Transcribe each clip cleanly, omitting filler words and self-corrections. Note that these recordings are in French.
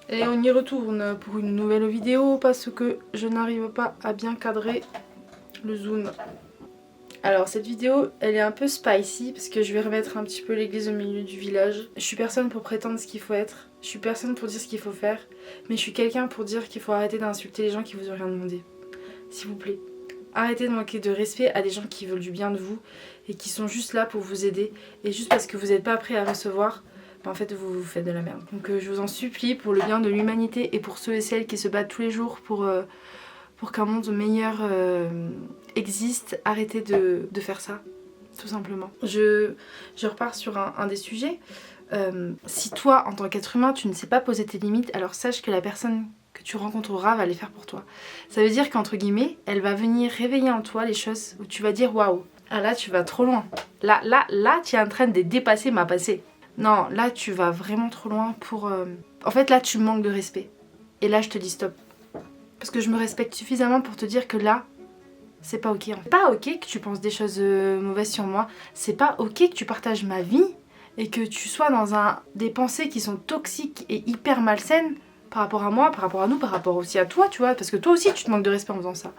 Et on y retourne pour une nouvelle vidéo parce que je n'arrive pas à bien cadrer le zoom. Alors cette vidéo elle est un peu spicy parce que je vais remettre un petit peu l'église au milieu du village. Je suis personne pour prétendre ce qu'il faut être, je suis personne pour dire ce qu'il faut faire, mais je suis quelqu'un pour dire qu'il faut arrêter d'insulter les gens qui vous ont rien demandé. S'il vous plaît. Arrêtez de manquer de respect à des gens qui veulent du bien de vous et qui sont juste là pour vous aider. Et juste parce que vous n'êtes pas prêt à recevoir, en fait vous faites de la merde. Donc je vous en supplie pour le bien de l'humanité et pour ceux et celles qui se battent tous les jours pour qu'un monde meilleur existe, arrêtez de faire ça, tout simplement. Je repars sur un des sujets. Si toi, en tant qu'être humain, tu ne sais pas poser tes limites, alors sache que la personne que tu rencontreras va les faire pour toi. Ça veut dire qu'entre guillemets, elle va venir réveiller en toi les choses où tu vas dire waouh, ah là tu vas trop loin. Là, tu es en train de dépasser ma passée. Non, là tu vas vraiment trop loin pour... En fait là tu manques de respect. Et là je te dis stop. Parce que je me respecte suffisamment pour te dire que là, c'est pas ok. C'est pas ok que tu penses des choses mauvaises sur moi. C'est pas ok que tu partages ma vie et que tu sois dans des pensées qui sont toxiques et hyper malsaines par rapport à moi, par rapport à nous, par rapport aussi à toi, tu vois. Parce que toi aussi, tu te manques de respect en faisant ça.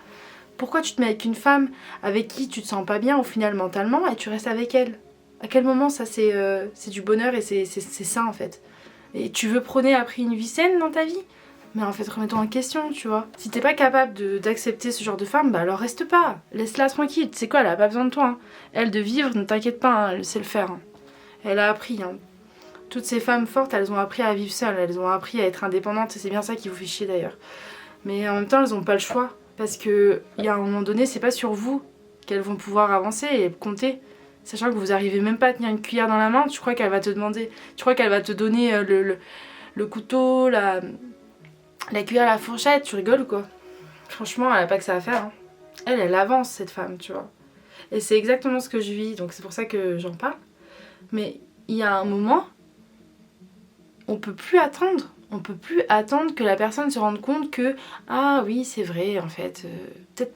Pourquoi tu te mets avec une femme avec qui tu te sens pas bien au final mentalement et tu restes avec elle? À quel moment ça c'est du bonheur et c'est ça en fait? Et tu veux prôner après une vie saine dans ta vie? Mais en fait, remets-toi en question, tu vois. Si t'es pas capable d'accepter ce genre de femme, bah alors reste pas. Laisse-la tranquille. Tu sais quoi, elle a pas besoin de toi. Hein. Elle, de vivre, ne t'inquiète pas, hein, elle sait le faire. Hein. Elle a appris. Hein. Toutes ces femmes fortes, elles ont appris à vivre seules. Elles ont appris à être indépendantes. Et c'est bien ça qui vous fait chier d'ailleurs. Mais en même temps, elles ont pas le choix. Parce que, il y a un moment donné, c'est pas sur vous qu'elles vont pouvoir avancer et compter. Sachant que vous arrivez même pas à tenir une cuillère dans la main, tu crois qu'elle va te demander. Tu crois qu'elle va te donner le couteau, la cuillère à la fourchette, tu rigoles ou quoi? Franchement, elle a pas que ça à faire. Hein. Elle avance cette femme, tu vois. Et c'est exactement ce que je vis, donc c'est pour ça que j'en parle. Mais il y a un moment, on peut plus attendre. On peut plus attendre que la personne se rende compte que ah oui, c'est vrai, en fait.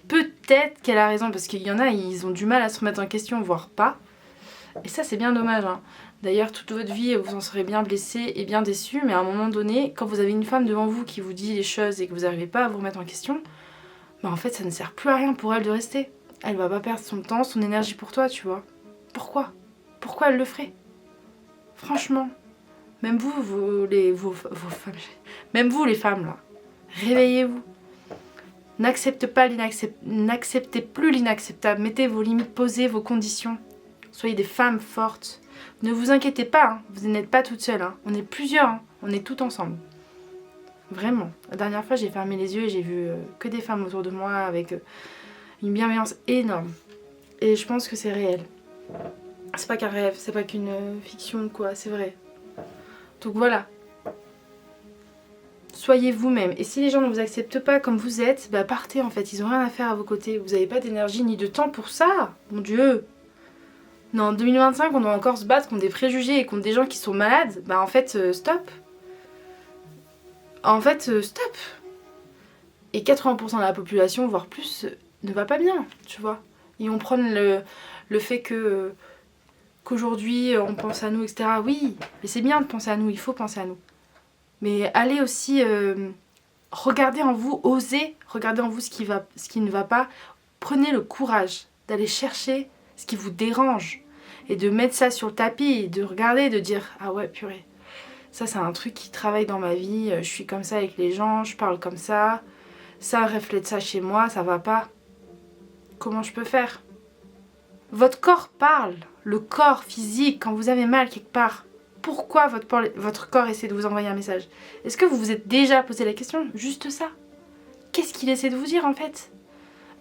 Peut-être qu'elle a raison, parce qu'il y en a, ils ont du mal à se remettre en question, voire pas. Et ça, c'est bien dommage. Hein. D'ailleurs, toute votre vie, vous en serez bien blessé et bien déçu, mais à un moment donné, quand vous avez une femme devant vous qui vous dit les choses et que vous n'arrivez pas à vous remettre en question, bah en fait, ça ne sert plus à rien pour elle de rester. Elle va pas perdre son temps, son énergie pour toi, tu vois. Pourquoi? Pourquoi elle le ferait? Franchement, même vous, vos femmes, même vous les femmes là, réveillez-vous. N'acceptez plus l'inacceptable. Mettez vos limites, posez vos conditions. Soyez des femmes fortes. Ne vous inquiétez pas, hein. Vous n'êtes pas toute seule. Hein. On est plusieurs, hein. On est toutes ensemble. Vraiment. La dernière fois, j'ai fermé les yeux et j'ai vu que des femmes autour de moi avec une bienveillance énorme. Et je pense que c'est réel. C'est pas qu'un rêve, c'est pas qu'une fiction quoi, c'est vrai. Donc voilà. Soyez vous-même. Et si les gens ne vous acceptent pas comme vous êtes, bah partez en fait. Ils ont rien à faire à vos côtés. Vous n'avez pas d'énergie ni de temps pour ça. Mon Dieu. Non, en 2025, on doit encore se battre contre des préjugés et contre des gens qui sont malades. Bah en fait, stop. En fait, stop. Et 80% de la population, voire plus, ne va pas bien, tu vois. Ils vont prendre le fait que qu'aujourd'hui on pense à nous, etc. Oui, mais c'est bien de penser à nous, il faut penser à nous. Mais allez aussi regarder en vous, osez regarder en vous ce qui ne va pas. Prenez le courage d'aller chercher ce qui vous dérange et de mettre ça sur le tapis et de regarder, de dire ah ouais purée, ça c'est un truc qui travaille dans ma vie, je suis comme ça avec les gens, je parle comme ça reflète ça chez moi, ça va pas. Comment je peux faire? Votre corps parle, le corps physique, quand vous avez mal quelque part. Pourquoi votre corps essaie de vous envoyer un message? Est-ce que vous vous êtes déjà posé la question? Juste ça. Qu'est-ce qu'il essaie de vous dire en fait?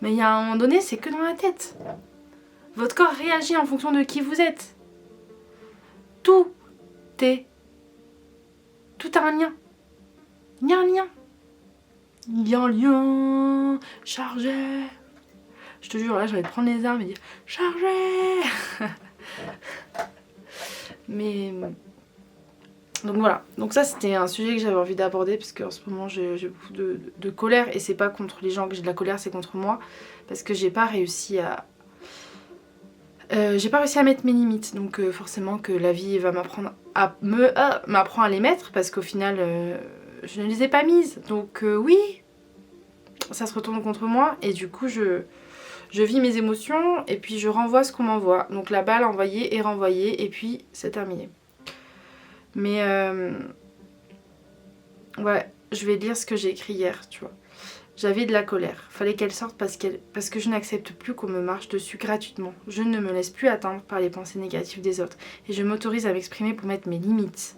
Mais il y a un moment donné, c'est que dans la tête. Votre corps réagit en fonction de qui vous êtes. Tout a un lien. Il y a un lien. Il y a un lien. Chargé. Je te jure, là, j'allais prendre les armes et dire chargé. Mais donc voilà. Donc ça, c'était un sujet que j'avais envie d'aborder parce qu'en ce moment, j'ai beaucoup de colère et c'est pas contre les gens que j'ai de la colère, c'est contre moi parce que j'ai pas réussi à mettre mes limites, donc forcément que la vie va m'apprendre à m'apprend à les mettre parce qu'au final je ne les ai pas mises. Donc oui, ça se retourne contre moi et du coup je vis mes émotions et puis je renvoie ce qu'on m'envoie. Donc la balle envoyée est renvoyée et puis c'est terminé. Mais ouais, je vais lire ce que j'ai écrit hier, tu vois. J'avais de la colère. Fallait qu'elle sorte parce que je n'accepte plus qu'on me marche dessus gratuitement. Je ne me laisse plus atteindre par les pensées négatives des autres. Et je m'autorise à m'exprimer pour mettre mes limites.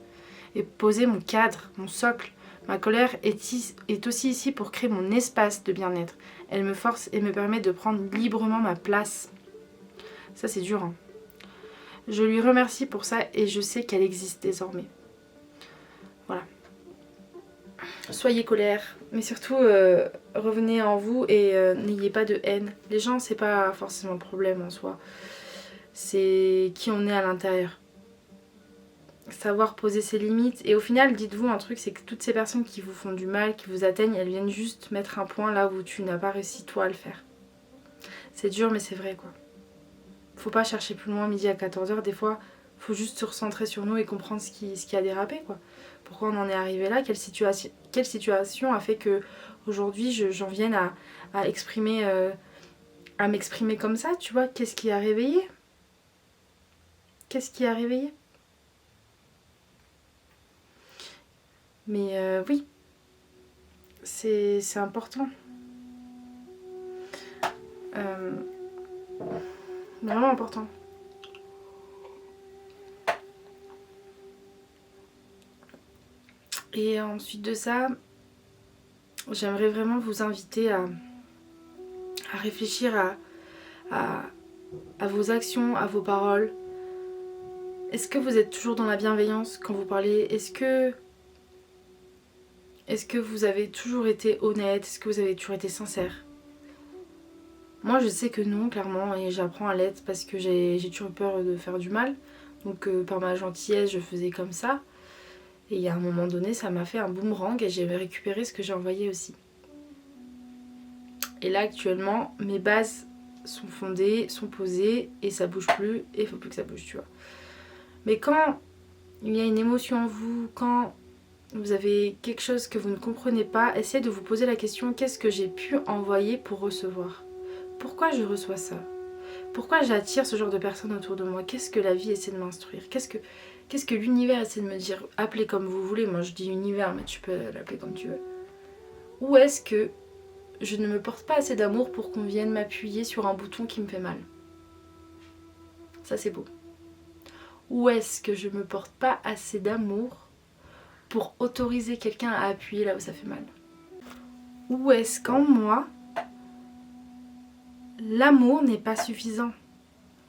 Et poser mon cadre, mon socle. Ma colère est aussi ici pour créer mon espace de bien-être. Elle me force et me permet de prendre librement ma place. Ça c'est dur, hein. Je lui remercie pour ça et je sais qu'elle existe désormais. Voilà. Soyez colère, mais surtout revenez en vous et n'ayez pas de haine. Les gens, c'est pas forcément le problème en soi. C'est qui on est à l'intérieur. Savoir poser ses limites. Et au final, dites-vous un truc, c'est que toutes ces personnes qui vous font du mal, qui vous atteignent, elles viennent juste mettre un point là où tu n'as pas réussi toi à le faire. C'est dur, mais c'est vrai quoi. Faut pas chercher plus loin midi à 14h. Des fois, faut juste se recentrer sur nous et comprendre ce qui a dérapé quoi. Pourquoi on en est arrivé là, quelle situation a fait que aujourd'hui j'en vienne à exprimer, à m'exprimer comme ça, tu vois. Qu'est-ce qui a réveillé? Qu'est-ce qui a réveillé? Mais oui, c'est important. Vraiment important. Et ensuite de ça, j'aimerais vraiment vous inviter à réfléchir à vos actions, à vos paroles. Est-ce que vous êtes toujours dans la bienveillance quand vous parlez? Est-ce que vous avez toujours été honnête? Est-ce que vous avez toujours été sincère? Moi je sais que non, clairement, et j'apprends à l'être parce que j'ai toujours peur de faire du mal. Donc par ma gentillesse je faisais comme ça. Et à un moment donné ça m'a fait un boomerang et j'ai récupéré ce que j'ai envoyé aussi. Et là actuellement mes bases sont fondées, sont posées et ça bouge plus et il faut plus que ça bouge, tu vois. Mais quand il y a une émotion en vous, quand vous avez quelque chose que vous ne comprenez pas, essayez de vous poser la question: qu'est-ce que j'ai pu envoyer pour recevoir? Pourquoi je reçois ça? Pourquoi j'attire ce genre de personnes autour de moi? Qu'est-ce que la vie essaie de m'instruire? Qu'est-ce que l'univers essaie de me dire? Appelez comme vous voulez, moi je dis univers, mais tu peux l'appeler comme tu veux. Ou est-ce que je ne me porte pas assez d'amour pour qu'on vienne m'appuyer sur un bouton qui me fait mal? Ça c'est beau. Ou est-ce que je me porte pas assez d'amour pour autoriser quelqu'un à appuyer là où ça fait mal? Ou est-ce qu'en moi, l'amour n'est pas suffisant?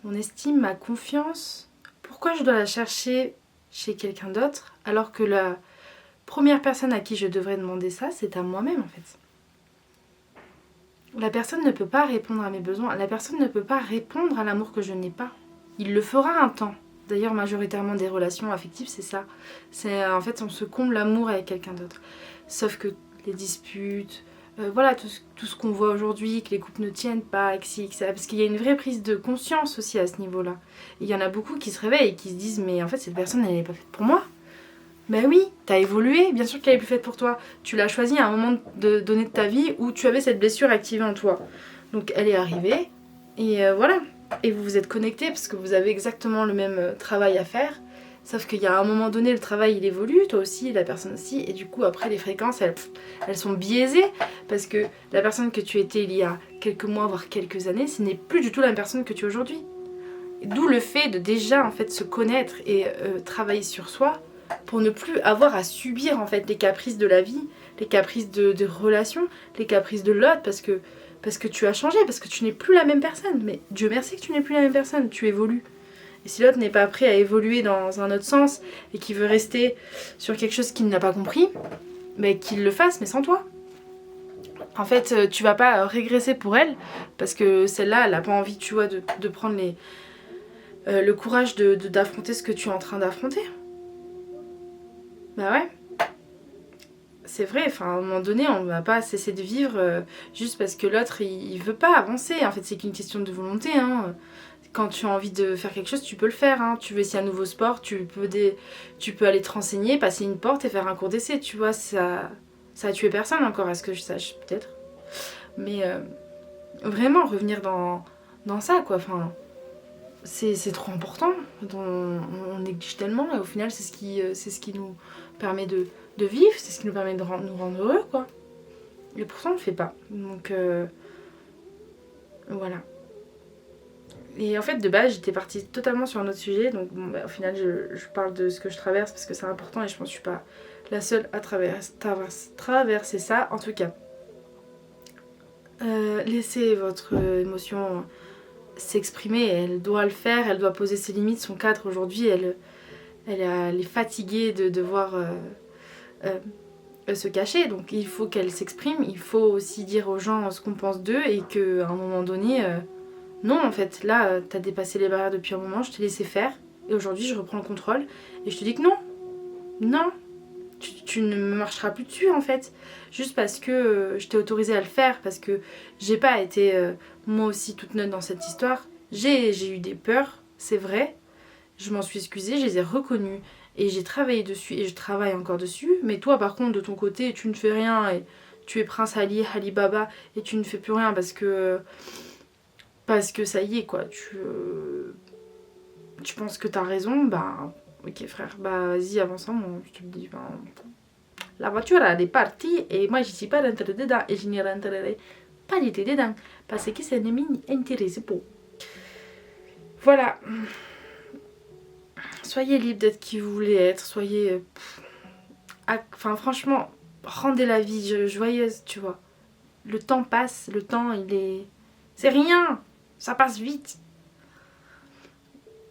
Mon estime, ma confiance, pourquoi je dois la chercher chez quelqu'un d'autre alors que la première personne à qui je devrais demander ça, c'est à moi-même en fait. La personne ne peut pas répondre à mes besoins, la personne ne peut pas répondre à l'amour que je n'ai pas. Il le fera un temps. D'ailleurs, majoritairement des relations affectives, c'est ça. C'est en fait, on se comble l'amour avec quelqu'un d'autre. Sauf que les disputes, voilà, tout ce qu'on voit aujourd'hui, que les couples ne tiennent pas, etc. Parce qu'il y a une vraie prise de conscience aussi à ce niveau-là. Et il y en a beaucoup qui se réveillent et qui se disent: mais en fait, cette personne, elle n'est pas faite pour moi. Ben oui, t'as évolué, bien sûr qu'elle est plus faite pour toi. Tu l'as choisie à un moment donné de ta vie où tu avais cette blessure activée en toi. Donc elle est arrivée, et voilà. Et vous vous êtes connectés parce que vous avez exactement le même travail à faire. Sauf qu'il y a un moment donné, le travail il évolue, toi aussi, la personne aussi. Et du coup, après, les fréquences, elles sont biaisées. Parce que la personne que tu étais il y a quelques mois, voire quelques années, ce n'est plus du tout la même personne que tu es aujourd'hui. D'où le fait de déjà en fait, se connaître et travailler sur soi pour ne plus avoir à subir en fait les caprices de la vie, les caprices de relations, les caprices de l'autre parce que tu as changé, parce que tu n'es plus la même personne. Mais Dieu merci que tu n'es plus la même personne, tu évolues. Et si l'autre n'est pas prêt à évoluer dans un autre sens et qu'il veut rester sur quelque chose qu'il n'a pas compris, bah, qu'il le fasse mais sans toi. En fait, tu vas pas régresser pour elle parce que celle-là, elle n'a pas envie, tu vois, de prendre le courage d'affronter ce que tu es en train d'affronter. Bah ouais. C'est vrai, enfin, à un moment donné, on va pas cesser de vivre juste parce que l'autre, il veut pas avancer. En fait, c'est qu'une question de volonté, hein. quand tu as envie de faire quelque chose, tu peux le faire. Hein. Tu veux essayer un nouveau sport, tu peux aller te renseigner, passer une porte et faire un cours d'essai. Tu vois, ça a tué personne encore, à ce que je sache, peut-être. Mais vraiment, revenir dans ça, quoi. Enfin, c'est trop important. On néglige tellement et au final, c'est ce qui nous permet de vivre, c'est ce qui nous permet de nous rendre heureux, quoi. Et pourtant, on le fait pas. Donc, voilà. Et en fait, de base, j'étais partie totalement sur un autre sujet. Donc, bon, au final, je parle de ce que je traverse parce que c'est important et je pense que je suis pas la seule à traverser ça. En tout cas, laissez votre émotion s'exprimer. Elle doit le faire, elle doit poser ses limites, son cadre. Aujourd'hui, elle est fatiguée de devoir se cacher. Donc, il faut qu'elle s'exprime. Il faut aussi dire aux gens ce qu'on pense d'eux et qu'à un moment donné... non, en fait, là, t'as dépassé les barrières depuis un moment, je t'ai laissé faire. Et aujourd'hui, je reprends le contrôle. Et je te dis que non. Non. Tu ne me marcheras plus dessus, en fait. Juste parce que je t'ai autorisé à le faire. Parce que j'ai pas été, moi aussi, toute neutre dans cette histoire. J'ai eu des peurs, c'est vrai. Je m'en suis excusée, je les ai reconnues. Et j'ai travaillé dessus. Et je travaille encore dessus. Mais toi, par contre, de ton côté, tu ne fais rien. Et tu es Prince Ali, Ali Baba. Et tu ne fais plus rien parce que ça y est, quoi, tu penses que t'as raison, bah ok frère, bah vas-y avance, je te le dis, bah, la voiture elle est partie et moi je suis pas rentrée dedans et je n'y rentrerai pas du tout dedans parce que ça ne m'intéresse pas. Voilà. Soyez libre d'être qui vous voulez être, soyez... Enfin franchement, rendez la vie joyeuse, tu vois. Le temps passe, le temps il est... C'est rien. Ça passe vite.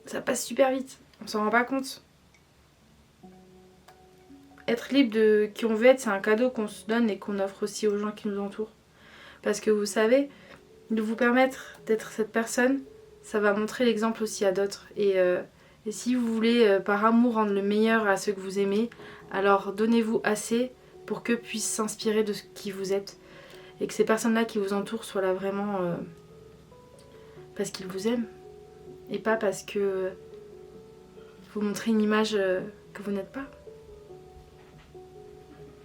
Ça passe super vite. On s'en rend pas compte. Être libre de qui on veut être, c'est un cadeau qu'on se donne et qu'on offre aussi aux gens qui nous entourent. Parce que vous savez, de vous permettre d'être cette personne, ça va montrer l'exemple aussi à d'autres. Et si vous voulez, par amour, rendre le meilleur à ceux que vous aimez, alors donnez-vous assez pour qu'eux puissent s'inspirer de ce qui vous êtes. Et que ces personnes-là qui vous entourent soient là vraiment parce qu'ils vous aiment. Et pas parce que vous montrez une image que vous n'êtes pas.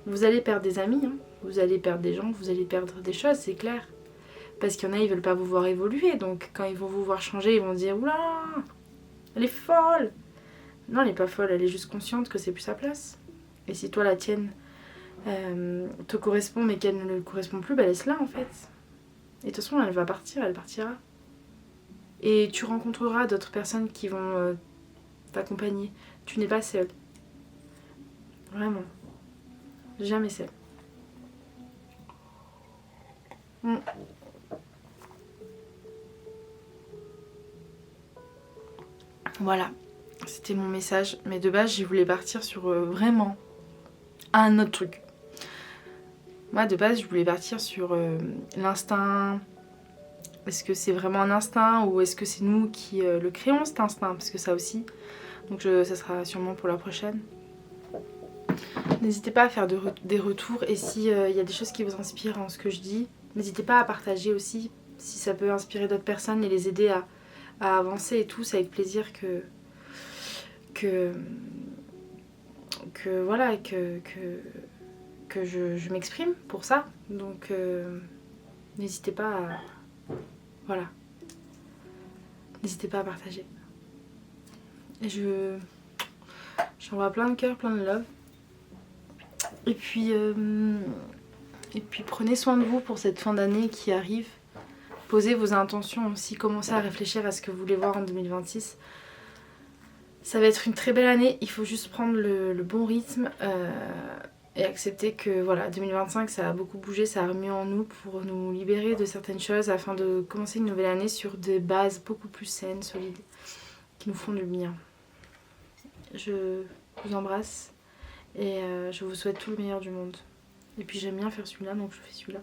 Vous allez perdre des amis, hein. Vous allez perdre des gens, vous allez perdre des choses, c'est clair. Parce qu'il y en a, ils veulent pas vous voir évoluer. Donc quand ils vont vous voir changer, ils vont se dire « Oula, elle est folle !» Non, elle est pas folle, elle est juste consciente que c'est plus sa place. Et si toi, la tienne te correspond mais qu'elle ne le correspond plus, bah laisse-la en fait. Et de toute façon, elle va partir, elle partira. Et tu rencontreras d'autres personnes qui vont t'accompagner. Tu n'es pas seule. Vraiment. Jamais seule. Voilà. C'était mon message. Mais de base, je voulais partir sur vraiment un autre truc. Moi, de base, je voulais partir sur l'instinct. Est-ce que c'est vraiment un instinct ou est-ce que c'est nous qui le créons cet instinct? Parce que ça aussi. Donc ça sera sûrement pour la prochaine. N'hésitez pas à faire des retours et s'il y a des choses qui vous inspirent en ce que je dis, n'hésitez pas à partager aussi si ça peut inspirer d'autres personnes et les aider à avancer et tout. C'est avec plaisir que voilà, que je m'exprime pour ça. Donc n'hésitez pas à... Voilà. N'hésitez pas à partager. Et j'envoie plein de cœurs, plein de love. Et puis prenez soin de vous pour cette fin d'année qui arrive. Posez vos intentions aussi, commencez à réfléchir à ce que vous voulez voir en 2026. Ça va être une très belle année, il faut juste prendre le bon rythme et accepter que voilà, 2025 ça a beaucoup bougé, ça a remis en nous pour nous libérer de certaines choses afin de commencer une nouvelle année sur des bases beaucoup plus saines, solides, qui nous font du bien. Je vous embrasse et je vous souhaite tout le meilleur du monde. Et puis j'aime bien faire celui-là, donc je fais celui-là.